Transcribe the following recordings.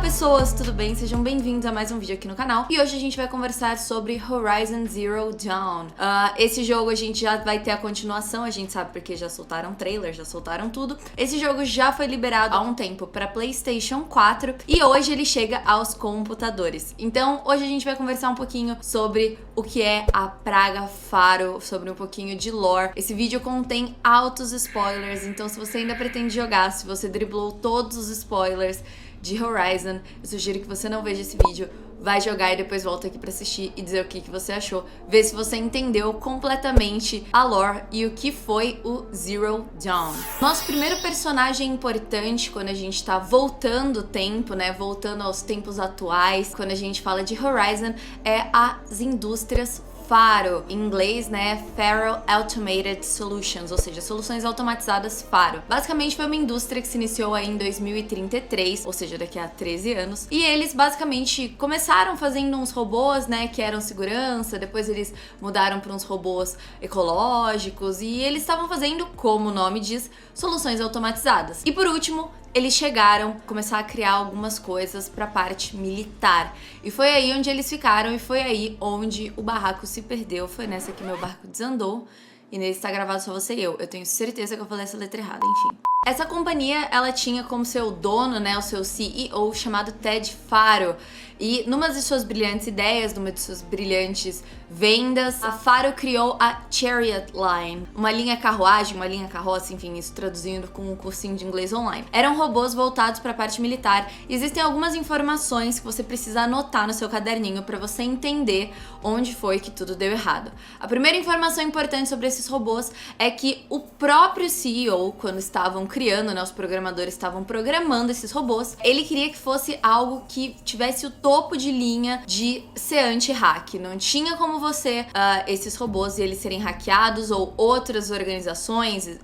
pessoas, tudo bem? Sejam bem-vindos a mais um vídeo aqui no canal. E hoje a gente vai conversar sobre Horizon Zero Dawn. Esse jogo a gente já vai ter a continuação, a gente sabe porque já soltaram trailer, já soltaram tudo. Esse jogo já foi liberado há um tempo para PlayStation 4 e hoje ele chega aos computadores. Então hoje a gente vai conversar um pouquinho sobre o que é a Praga Faro, sobre um pouquinho de lore. Esse vídeo contém altos spoilers, então se você ainda pretende jogar, se você driblou todos os spoilers de Horizon, eu sugiro que você não veja esse vídeo, vai jogar e depois volta aqui pra assistir e dizer o que você achou, ver se você entendeu completamente a lore e o que foi o Zero Dawn. Nosso primeiro personagem importante quando a gente tá voltando o tempo, né, voltando aos tempos atuais, quando a gente fala de Horizon, é as indústrias Faro, em inglês, né, Faro Automated Solutions, ou seja, soluções automatizadas Faro. Basicamente foi uma indústria que se iniciou aí em 2033, ou seja, daqui a 13 anos, e eles basicamente começaram fazendo uns robôs, né, que eram segurança, depois eles mudaram para uns robôs ecológicos, e eles estavam fazendo, como o nome diz, soluções automatizadas. E por último, eles chegaram a começar a criar algumas coisas para a parte militar. E foi aí onde eles ficaram e foi aí onde o barraco se perdeu. Foi nessa que meu barco desandou e nele está gravado só você e eu. Eu tenho certeza que eu falei essa letra errada, enfim. Essa companhia, ela tinha como seu dono, né, o seu CEO, chamado Ted Faro. E numa de suas brilhantes ideias, numa de suas brilhantes vendas, a Faro criou a Chariot Line, uma linha carruagem, uma linha carroça, enfim, isso traduzindo com um cursinho de inglês online. Eram robôs voltados para a parte militar e existem algumas informações que você precisa anotar no seu caderninho para você entender onde foi que tudo deu errado. A primeira informação importante sobre esses robôs é que o próprio CEO, quando estavam criando, né, os programadores estavam programando esses robôs, ele queria que fosse algo que tivesse o topo de linha de ser anti-hack. Não tinha como você, esses robôs, eles serem hackeados ou outras organizações,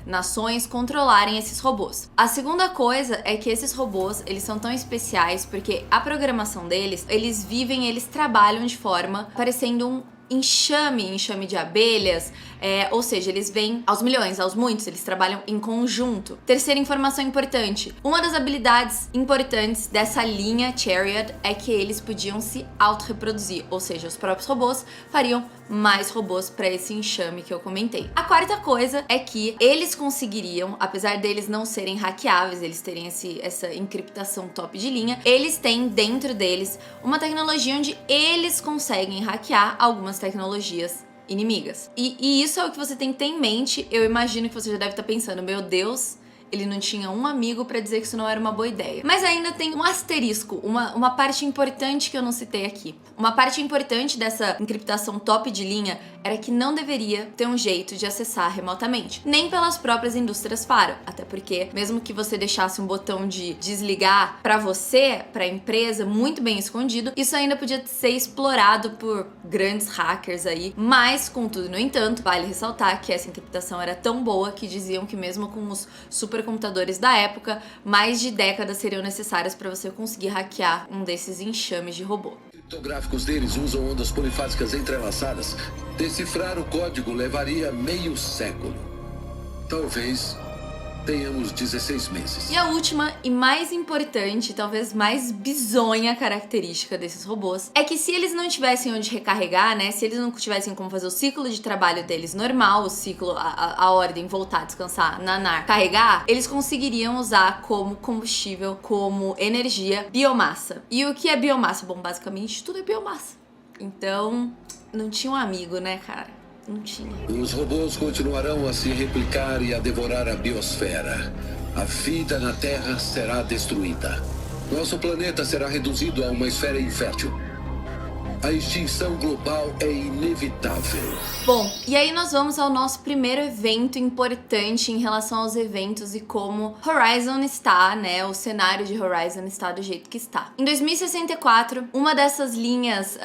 nações controlarem esses robôs. A segunda coisa é que esses robôs, eles são tão especiais porque a programação deles, eles trabalham de forma parecendo um enxame de abelhas, ou seja, eles vêm aos milhões, aos muitos, eles trabalham em conjunto. Terceira informação importante, uma das habilidades importantes dessa linha Chariot é que eles podiam se auto-reproduzir, ou seja, os próprios robôs fariam mais robôs para esse enxame que eu comentei. A quarta coisa é que eles conseguiriam, apesar deles não serem hackeáveis, eles terem essa encriptação top de linha, eles têm dentro deles uma tecnologia onde eles conseguem hackear algumas tecnologias inimigas. E isso é o que você tem que ter em mente. Eu imagino que você já deve estar pensando, meu Deus, ele não tinha um amigo pra dizer que isso não era uma boa ideia. Mas ainda tem um asterisco, uma parte importante que eu não citei aqui. Uma parte importante dessa encriptação top de linha era que não deveria ter um jeito de acessar remotamente, nem pelas próprias indústrias Faro, até porque mesmo que você deixasse um botão de desligar pra você, pra empresa, muito bem escondido, isso ainda podia ser explorado por grandes hackers aí, mas contudo, no entanto, vale ressaltar que essa encriptação era tão boa que diziam que mesmo com os supercomputadores da época, mais de décadas seriam necessárias para você conseguir hackear um desses enxames de robô. Os criptográficos deles usam ondas polifásicas entrelaçadas. Decifrar o código levaria meio século. Talvez tenhamos 16 meses. E a última e mais importante, talvez mais bizonha característica desses robôs é que se eles não tivessem onde recarregar, né, se eles não tivessem como fazer o ciclo de trabalho deles normal, o ciclo, a ordem, voltar, descansar, nanar, carregar, eles conseguiriam usar como combustível, como energia, biomassa. E o que é biomassa? Bom, basicamente tudo é biomassa. Então, não tinha um amigo, né, cara? Não tinha. Os robôs continuarão a se replicar e a devorar a biosfera. A vida na Terra será destruída. Nosso planeta será reduzido a uma esfera infértil. A extinção global é inevitável. Bom, e aí nós vamos ao nosso primeiro evento importante em relação aos eventos e como Horizon está, né? O cenário de Horizon está do jeito que está. Em 2064, uma dessas linhas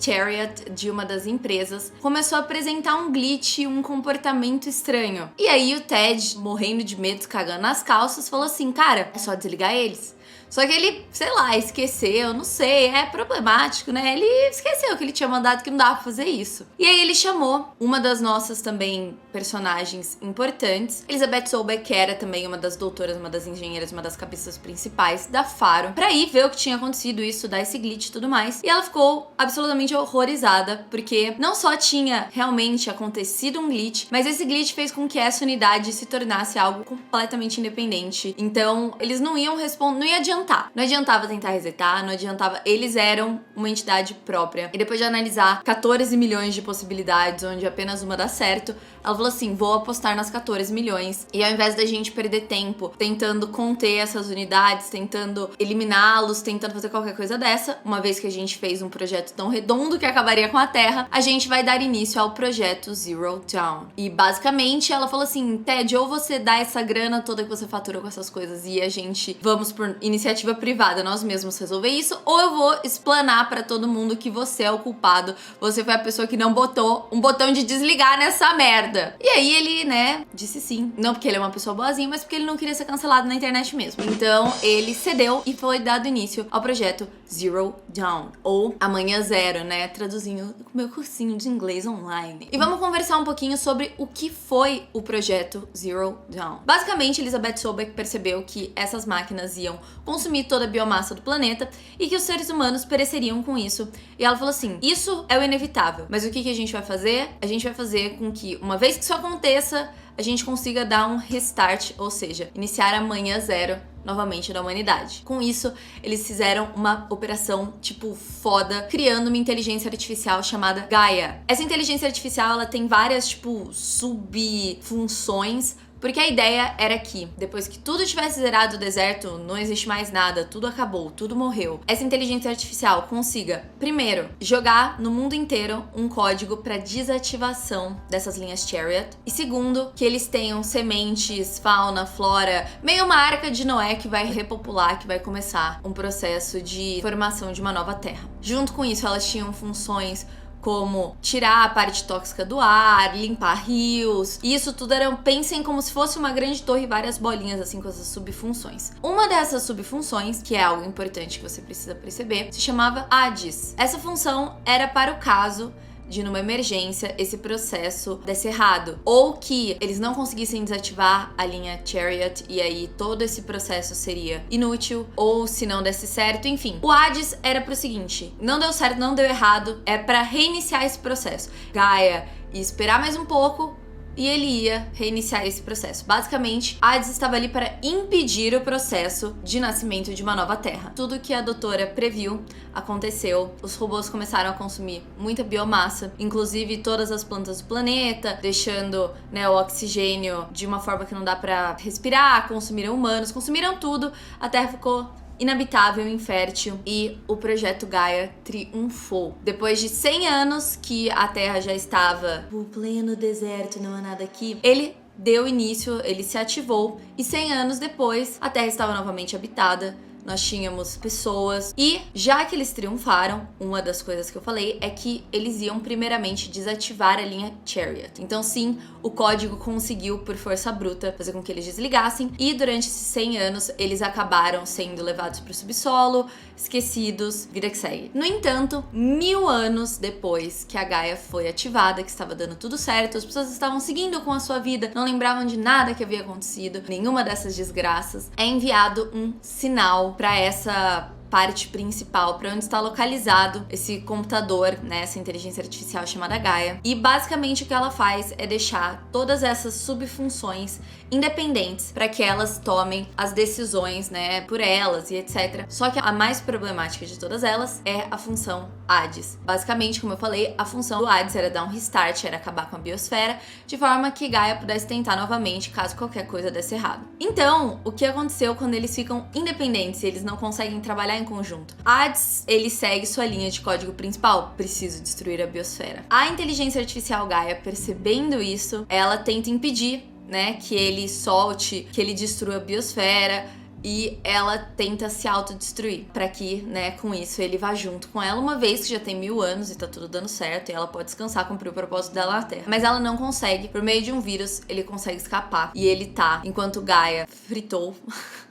Chariot de uma das empresas começou a apresentar um glitch, um comportamento estranho. E aí o Ted, morrendo de medo, cagando nas calças, falou assim, cara, é só desligar eles. Só que ele, sei lá, esqueceu, não sei, é problemático, né? Ele esqueceu que ele tinha mandado que não dava pra fazer isso. E aí ele chamou uma das nossas também personagens importantes, Elizabeth Sobeck, que era também uma das doutoras, uma das engenheiras, uma das cabeças principais da Faro, pra ir ver o que tinha acontecido, isso, dar esse glitch e tudo mais. E ela ficou absolutamente horrorizada, porque não só tinha realmente acontecido um glitch, mas esse glitch fez com que essa unidade se tornasse algo completamente independente. Então, eles não iam responder, não ia adiantar. Não adiantava tentar resetar, não adiantava. Eles eram uma entidade própria. E depois de analisar 14 milhões de possibilidades, onde apenas uma dá certo, ela falou assim, vou apostar nas 14 milhões. E ao invés da gente perder tempo tentando conter essas unidades, tentando eliminá-los, tentando fazer qualquer coisa dessa, uma vez que a gente fez um projeto tão redondo que acabaria com a Terra, a gente vai dar início ao projeto Zero Dawn. E basicamente ela falou assim, Ted, ou você dá essa grana toda que você faturou com essas coisas e a gente vamos por iniciativa privada, nós mesmos resolver isso, ou eu vou explanar pra todo mundo que você é o culpado, você foi a pessoa que não botou um botão de desligar nessa merda. E aí ele, né, disse sim. Não porque ele é uma pessoa boazinha, mas porque ele não queria ser cancelado na internet mesmo. Então ele cedeu e foi dado início ao projeto Zero Dawn, ou Amanhã Zero, né, traduzindo o meu cursinho de inglês online. E vamos conversar um pouquinho sobre o que foi o projeto Zero Dawn. Basicamente, Elizabeth Sobeck percebeu que essas máquinas iam consumir toda a biomassa do planeta e que os seres humanos pereceriam com isso. E ela falou assim, isso é o inevitável, mas o que a gente vai fazer? A gente vai fazer com que, uma vez que isso aconteça, a gente consiga dar um restart, ou seja, iniciar a Manhã Zero novamente da humanidade. Com isso, eles fizeram uma operação, tipo, foda, criando uma inteligência artificial chamada Gaia. Essa inteligência artificial, ela tem várias, tipo, subfunções, porque a ideia era que, depois que tudo tivesse zerado o deserto, não existe mais nada, tudo acabou, tudo morreu. Essa inteligência artificial consiga, primeiro, jogar no mundo inteiro um código para desativação dessas linhas Chariot. E segundo, que eles tenham sementes, fauna, flora, meio uma arca de Noé que vai repopular, que vai começar um processo de formação de uma nova terra. Junto com isso, elas tinham funções como tirar a parte tóxica do ar, limpar rios. E isso tudo pensem como se fosse uma grande torre e várias bolinhas assim com essas subfunções. Uma dessas subfunções, que é algo importante que você precisa perceber, se chamava Hades. Essa função era para o caso de, numa emergência, esse processo desse errado. Ou que eles não conseguissem desativar a linha Chariot e aí todo esse processo seria inútil, ou se não desse certo, enfim. O Hades era pro seguinte, não deu certo, não deu errado, é pra reiniciar esse processo. Gaia ia esperar mais um pouco e ele ia reiniciar esse processo. Basicamente, Hades estava ali para impedir o processo de nascimento de uma nova terra. Tudo que a doutora previu aconteceu. Os robôs começaram a consumir muita biomassa, inclusive todas as plantas do planeta, deixando, né, o oxigênio de uma forma que não dá para respirar, consumiram humanos, consumiram tudo, a Terra ficou inabitável, infértil, e o projeto Gaia triunfou. Depois de 100 anos que a Terra já estava no pleno deserto, não há nada aqui, ele deu início, ele se ativou, e 100 anos depois a Terra estava novamente habitada. Nós tínhamos pessoas, e já que eles triunfaram, uma das coisas que eu falei é que eles iam primeiramente desativar a linha Chariot. Então sim, o código conseguiu, por força bruta, fazer com que eles desligassem, e durante esses 100 anos eles acabaram sendo levados para o subsolo, esquecidos, vida que segue. No entanto, 1000 anos depois que a Gaia foi ativada, que estava dando tudo certo, as pessoas estavam seguindo com a sua vida, não lembravam de nada que havia acontecido, nenhuma dessas desgraças, é enviado um sinal para essa parte principal, para onde está localizado esse computador, né, essa inteligência artificial chamada Gaia. E basicamente o que ela faz é deixar todas essas subfunções independentes para que elas tomem as decisões, né, por elas e etc. Só que a mais problemática de todas elas é a função Hades. Basicamente, como eu falei, a função do Hades era dar um restart, era acabar com a biosfera, de forma que Gaia pudesse tentar novamente caso qualquer coisa desse errado. Então, o que aconteceu quando eles ficam independentes e eles não conseguem trabalhar em conjunto? Hades, ele segue sua linha de código principal, preciso destruir a biosfera. A inteligência artificial Gaia, percebendo isso, ela tenta impedir, né, que ele solte, que ele destrua a biosfera, e ela tenta se autodestruir, para que, né, com isso ele vá junto com ela, uma vez que já tem 1000 anos e tá tudo dando certo, e ela pode descansar, cumprir o propósito dela na Terra. Mas ela não consegue, por meio de um vírus, ele consegue escapar, e ele tá, enquanto Gaia fritou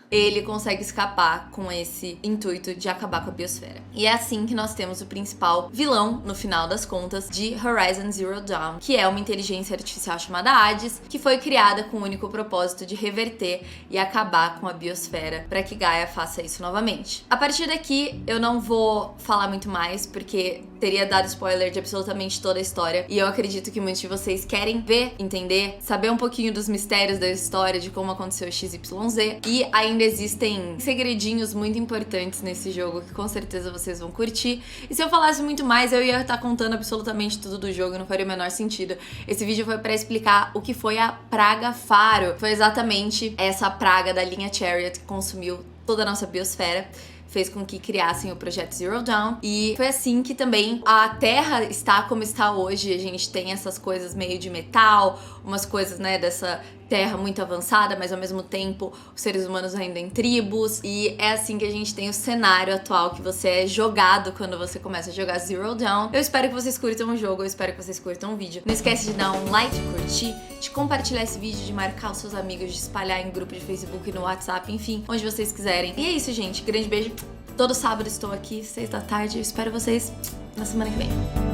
ele consegue escapar com esse intuito de acabar com a biosfera. E é assim que nós temos o principal vilão, no final das contas, de Horizon Zero Dawn, que é uma inteligência artificial chamada Hades, que foi criada com o único propósito de reverter e acabar com a biosfera para que Gaia faça isso novamente. A partir daqui, eu não vou falar muito mais, porque teria dado spoiler de absolutamente toda a história, e eu acredito que muitos de vocês querem ver, entender, saber um pouquinho dos mistérios da história, de como aconteceu XYZ, e ainda existem segredinhos muito importantes nesse jogo que com certeza vocês vão curtir. E se eu falasse muito mais, eu ia estar contando absolutamente tudo do jogo, não faria o menor sentido. Esse vídeo foi para explicar o que foi a Praga Faro. Foi exatamente essa praga da linha Chariot que consumiu toda a nossa biosfera, fez com que criassem o projeto Zero Dawn, e foi assim que também a Terra está como está hoje. A gente tem essas coisas meio de metal, umas coisas, né, dessa Terra muito avançada, mas ao mesmo tempo os seres humanos ainda em tribos, e é assim que a gente tem o cenário atual que você é jogado quando você começa a jogar Zero Dawn. Eu espero que vocês curtam o jogo, eu espero que vocês curtam o vídeo. Não esquece de dar um like, de curtir, de compartilhar esse vídeo, de marcar os seus amigos, de espalhar em grupo de Facebook, no WhatsApp, enfim, onde vocês quiserem. E é isso, gente. Grande beijo. Todo sábado estou aqui, 6 da tarde. Eu espero vocês na semana que vem.